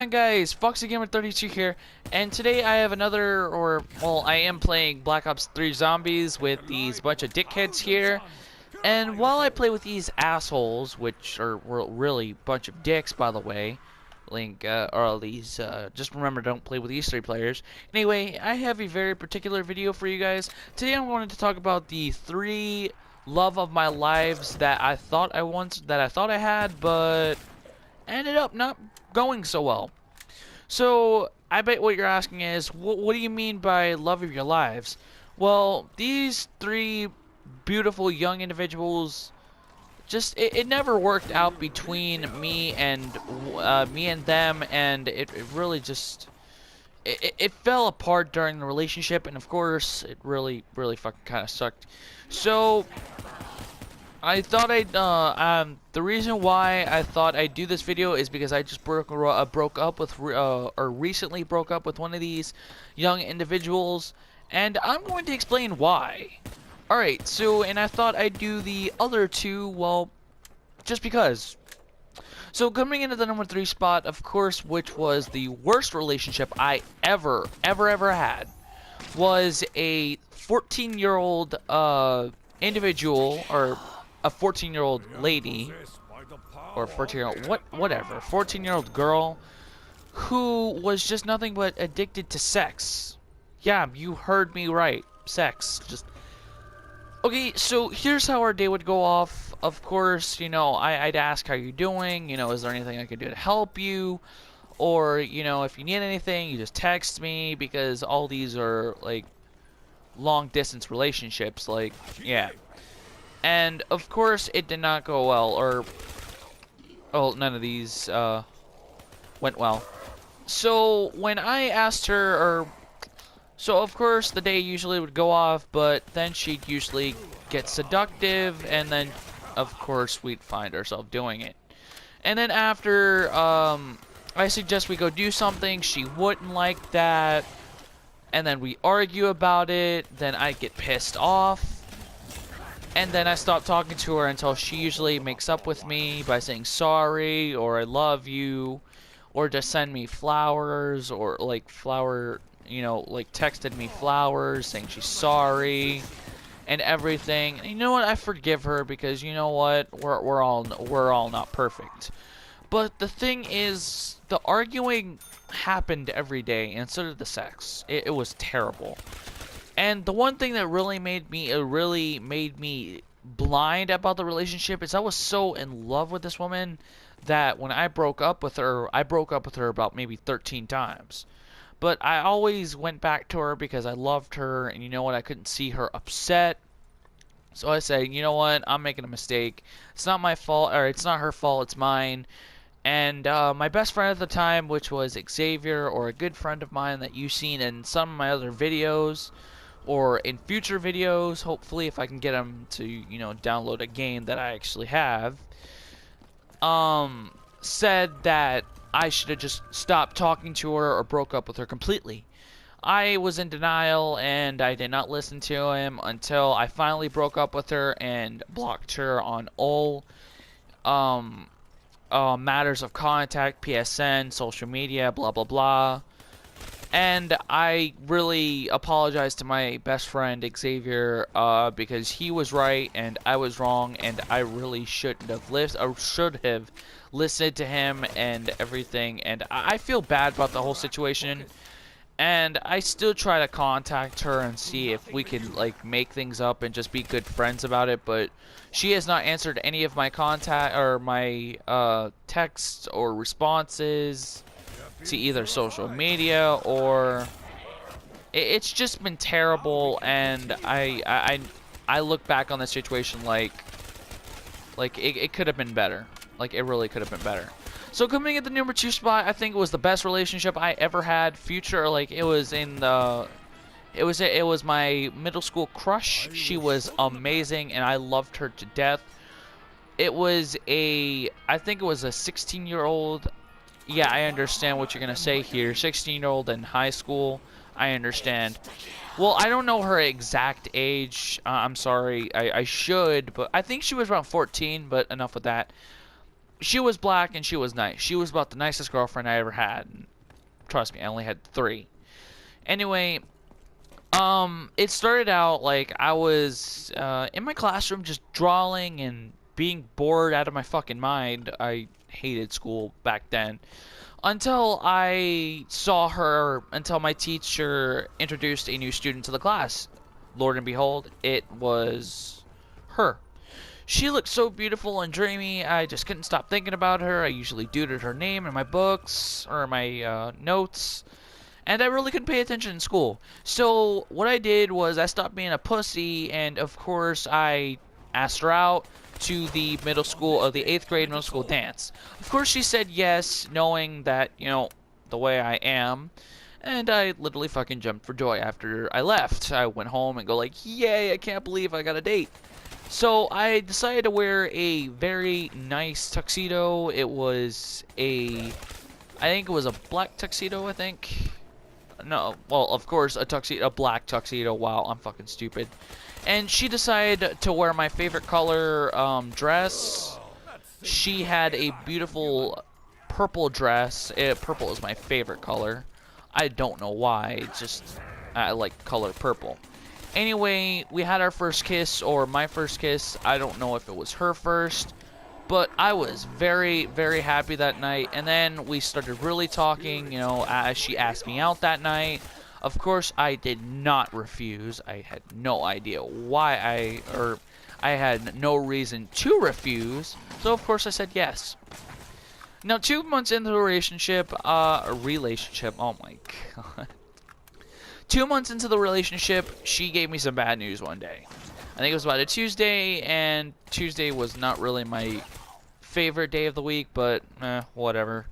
Hi guys, FoxyGamer32 here, and today I have another, I am playing Black Ops 3 Zombies with these bunch of dickheads here. And while I play with these assholes, which are really a bunch of dicks, by the way, just remember, don't play with these three players. Anyway, I have a very particular video for you guys. Today I'm going to talk about the 3 love of my lives that I thought I had, but ended up not going so well. So, I bet what you're asking is, what do you mean by love of your lives? Well, these 3 beautiful young individuals, it never worked out between me and them, and it really just it fell apart during the relationship, and of course it really fucking kind of sucked. So I thought the reason why I thought I'd do this video is because I just recently broke up with one of these young individuals, and I'm going to explain why. Alright, so, and I thought I'd do the other 2, well, just because. So, coming into the number 3 spot, of course, which was the worst relationship I ever had, was a 14-year-old, individual, or a 14-year-old lady, or 14-year-old, whatever, 14-year-old girl, who was just nothing but addicted to sex. Yeah, you heard me right. Sex. Okay, so here's how our day would go off. Of course, I'd ask how you're doing, is there anything I could do to help you? Or, if you need anything, you just text me, because all these are, like, long-distance relationships, like, yeah. And, of course, it did not go well, none of these, went well. So, when I asked her, so, of course, the day usually would go off, but then she'd usually get seductive, and then, of course, we'd find ourselves doing it. And then after, I suggest we go do something, she wouldn't like that, and then we argue about it, then I get pissed off, and then I stop talking to her until she usually makes up with me by saying sorry, or I love you, or just send me flowers, or like texted me flowers saying she's sorry and everything. And you know what? I forgive her, because you know what? We're all not perfect. But the thing is, the arguing happened every day, and so did the sex. It was terrible. And the one thing that really made me blind about the relationship is I was so in love with this woman that when I broke up with her about maybe 13 times. But I always went back to her because I loved her, and you know what? I couldn't see her upset. So I said, you know what? I'm making a mistake. It's not my fault, or it's not her fault, it's mine. And my best friend at the time, which was Xavier, or a good friend of mine that you've seen in some of my other videos, or in future videos, hopefully, if I can get him to, download a game that I actually have, said that I should have just stopped talking to her or broke up with her completely. I was in denial, and I did not listen to him until I finally broke up with her and blocked her on all matters of contact, PSN, social media, blah blah blah. And I really apologize to my best friend Xavier, because he was right and I was wrong, and I really should have listened to him and everything. And I feel bad about the whole situation, and I still try to contact her and see if we can make things up and just be good friends about it. But she has not answered any of my contact or my texts or responses to either social media, or it's just been terrible. And I look back on this situation like it could have been better. Like, it really could have been better. So coming at the number 2 spot, I think it was the best relationship I ever had. It was my middle school crush. She was amazing, and I loved her to death. I think it was a 16-year-old. Yeah, I understand what you're gonna say here. 16-year-old in high school. I understand. Well, I don't know her exact age. I'm sorry. I should, but I think she was around 14, but enough with that. she was black and she was nice. She was about the nicest girlfriend I ever had. And trust me, I only had 3. Anyway, it started out like I was in my classroom just drawing and being bored out of my fucking mind. I hated school back then. Until I saw her, until my teacher introduced a new student to the class. Lord and behold, it was her. She looked so beautiful and dreamy, I just couldn't stop thinking about her. I usually duded her name in my books, or my notes, and I really couldn't pay attention in school. So what I did was I stopped being a pussy, and of course I asked her out to the middle school, or the 8th grade middle school dance. Of course she said yes, knowing that, you know, the way I am. And I literally fucking jumped for joy after I left. I went home and go like, yay, I can't believe I got a date. So I decided to wear a very nice tuxedo. It was I think it was a black tuxedo, I think. No, well, of course, a black tuxedo. Wow, I'm fucking stupid. And she decided to wear my favorite color dress. She had a beautiful purple dress. Purple is my favorite color. I don't know why. It's just, I like color purple. Anyway, we had our first kiss, or my first kiss. I don't know if it was her first, but I was very, very happy that night. And then we started really talking, you know, as she asked me out that night. Of course, I did not refuse. I had no idea why I had no reason to refuse. So, of course, I said yes. Now, 2 months into the relationship, oh my god. 2 months into the relationship, she gave me some bad news one day. I think it was about a Tuesday, and Tuesday was not really my favorite day of the week, but whatever.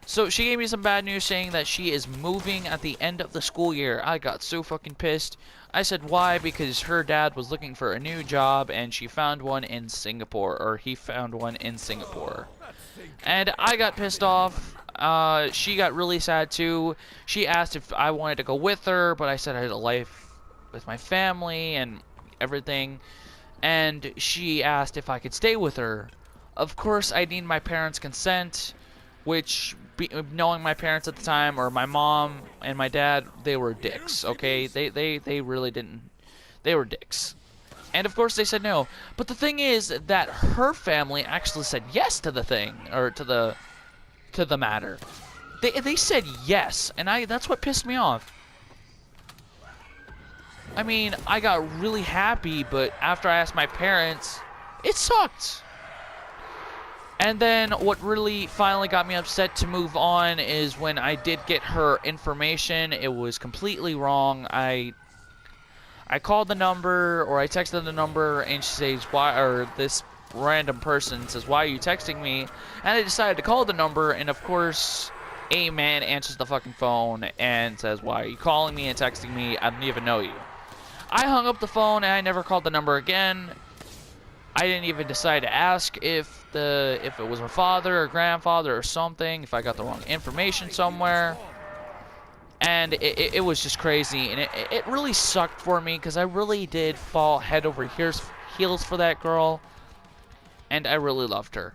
So she gave me some bad news saying that she is moving at the end of the school year. I got so fucking pissed. I said why, because her dad was looking for a new job and she found one in Singapore, or he found one in Singapore. And I got pissed off. She got really sad too. She asked if I wanted to go with her, but I said I had a life with my family and everything. And she asked if I could stay with her. Of course, I need my parents' consent, which, knowing my parents at the time, or my mom and my dad, they were dicks, okay? They really didn't. They were dicks. And of course they said no. But the thing is that her family actually said yes to the thing, or to the matter. They said yes, and that's what pissed me off. I mean, I got really happy, but after I asked my parents, it sucked. And then what really finally got me upset to move on is when I did get her information. It was completely wrong. I called the number, or I texted the number, and she says, why, or this random person says, why are you texting me? And I decided to call the number, and of course, a man answers the fucking phone and says, why are you calling me and texting me? I don't even know you. I hung up the phone, and I never called the number again. I didn't even decide to ask if it was her father or grandfather or something, if I got the wrong information somewhere. And it was just crazy, and it really sucked for me, because I really did fall head over heels for that girl, and I really loved her.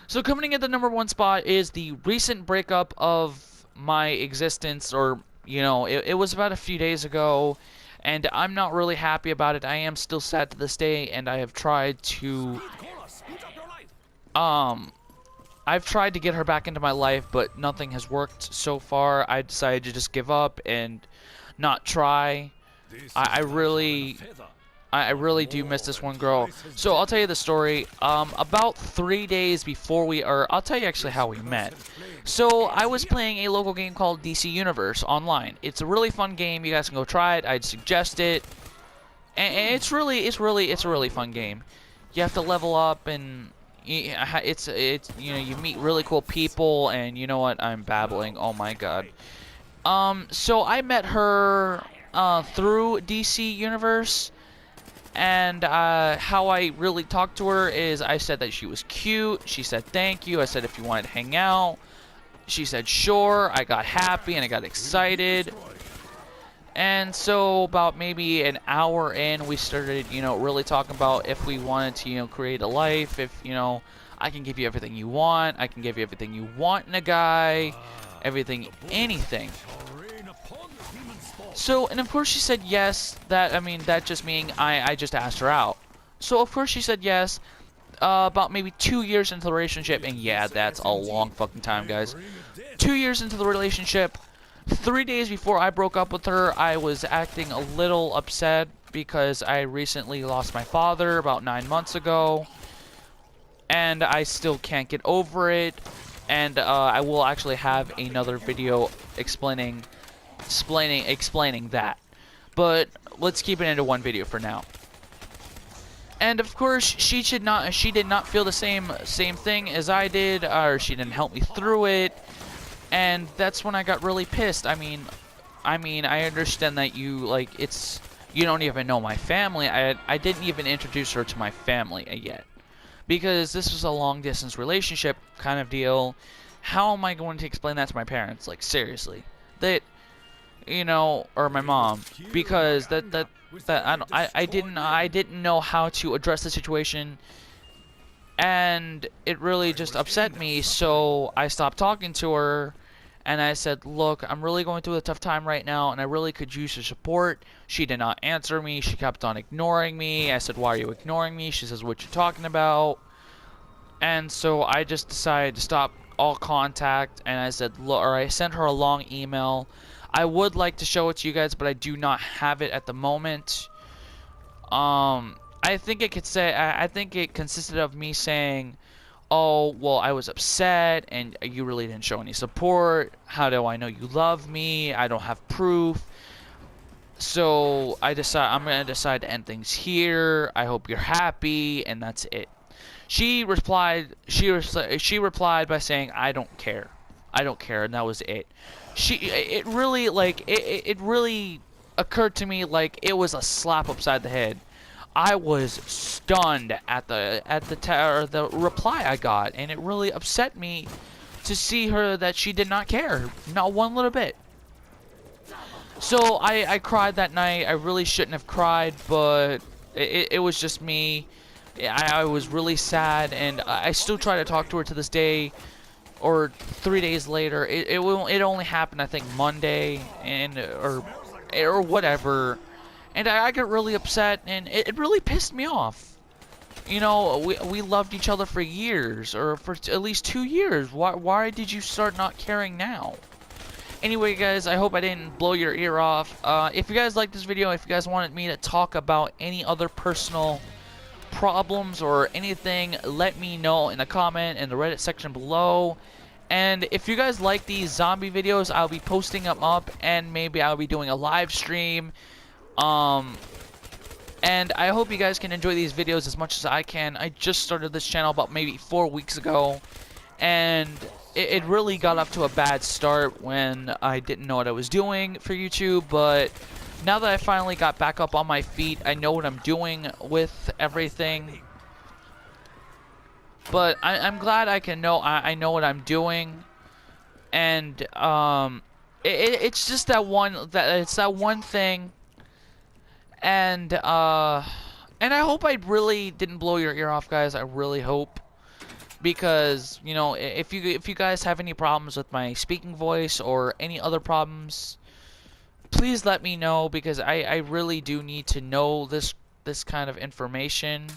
So coming in at the #1 spot is the recent breakup of my existence, or, you know, it was about a few days ago, and I'm not really happy about it. I am still sad to this day, and I have tried to I've tried to get her back into my life, but nothing has worked so far. I decided to just give up and not try. I really do miss this one girl. So I'll tell you the story. About 3 days before I'll tell you actually how we met. So I was playing a local game called DC Universe online. It's a really fun game. You guys can go try it. I'd suggest it. And it's a really fun game. You have to level up, and it's you know, you meet really cool people, and you know what, I'm babbling, oh my god. So I met her through DC Universe, and how I really talked to her is I said that she was cute. She said thank you. I said if you wanted to hang out. She said sure. I got happy and I got excited. And so about maybe an hour in, we started, you know, really talking about if we wanted to, you know, create a life, if, you know, I can give you everything you want. I can give you everything you want in a guy. Everything, anything. So, and of course she said yes. That just meaning I just asked her out. So, of course she said yes. About maybe 2 years into the relationship. And yeah, that's a long fucking time, guys. 2 years into the relationship. 3 days before I broke up with her, I was acting a little upset because I recently lost my father about 9 months ago. And I still can't get over it. And I will actually have another video explaining that. But let's keep it into one video for now. And of course, she did not feel the same thing as I did, or she didn't help me through it. And that's when I got really pissed. I mean, I understand that you don't even know my family. I didn't even introduce her to my family yet. Because this was a long distance relationship kind of deal. How am I going to explain that to my parents? Like, seriously. That, or my mom. Because I didn't know how to address the situation. And it really just upset me, so I stopped talking to her. And I said, look, I'm really going through a tough time right now, and I really could use your support. She did not answer me. She kept on ignoring me. I said, why are you ignoring me? She says, what you talking about? And so I just decided to stop all contact, and I said, look, or I sent her a long email. I would like to show it to you guys, but I do not have it at the moment. I think it consisted of me saying, oh, well, I was upset, and you really didn't show any support. How do I know you love me? I don't have proof. So I'm gonna decide to end things here. I hope you're happy, and that's it. She replied by saying, I don't care. I don't care, and that was it. It really occurred to me like it was a slap upside the head. I was stunned at the reply I got, and it really upset me to see her that she did not care, not one little bit. So I cried that night. I really shouldn't have cried, but it was just me. I was really sad, and I still try to talk to her to this day, or 3 days later. It only happened, I think, Monday, or whatever. And I got really upset, and it really pissed me off. We loved each other for years, or for at least 2 years. Why did you start not caring now? Anyway, guys, I hope I didn't blow your ear off. If you guys liked this video, if you guys wanted me to talk about any other personal problems or anything, let me know in the comment in the Reddit section below. And if you guys like these zombie videos, I'll be posting them up, and maybe I'll be doing a live stream. And I hope you guys can enjoy these videos as much as I can. I just started this channel about maybe 4 weeks ago, and it really got off to a bad start when I didn't know what I was doing for YouTube. But now that I finally got back up on my feet, I know what I'm doing with everything. But I'm glad I know what I'm doing, and it's just that one thing. And I hope I really didn't blow your ear off, guys. I really hope, because if you guys have any problems with my speaking voice or any other problems, please let me know, because I really do need to know this kind of information.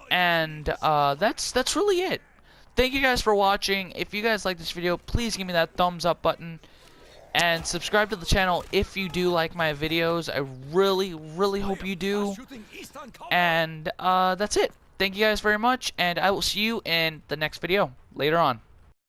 And that's really it. Thank you guys for watching. If you guys like this video, please give me that thumbs up button. And subscribe to the channel if you do like my videos. I really, really hope you do. And that's it. Thank you guys very much, and I will see you in the next video later on.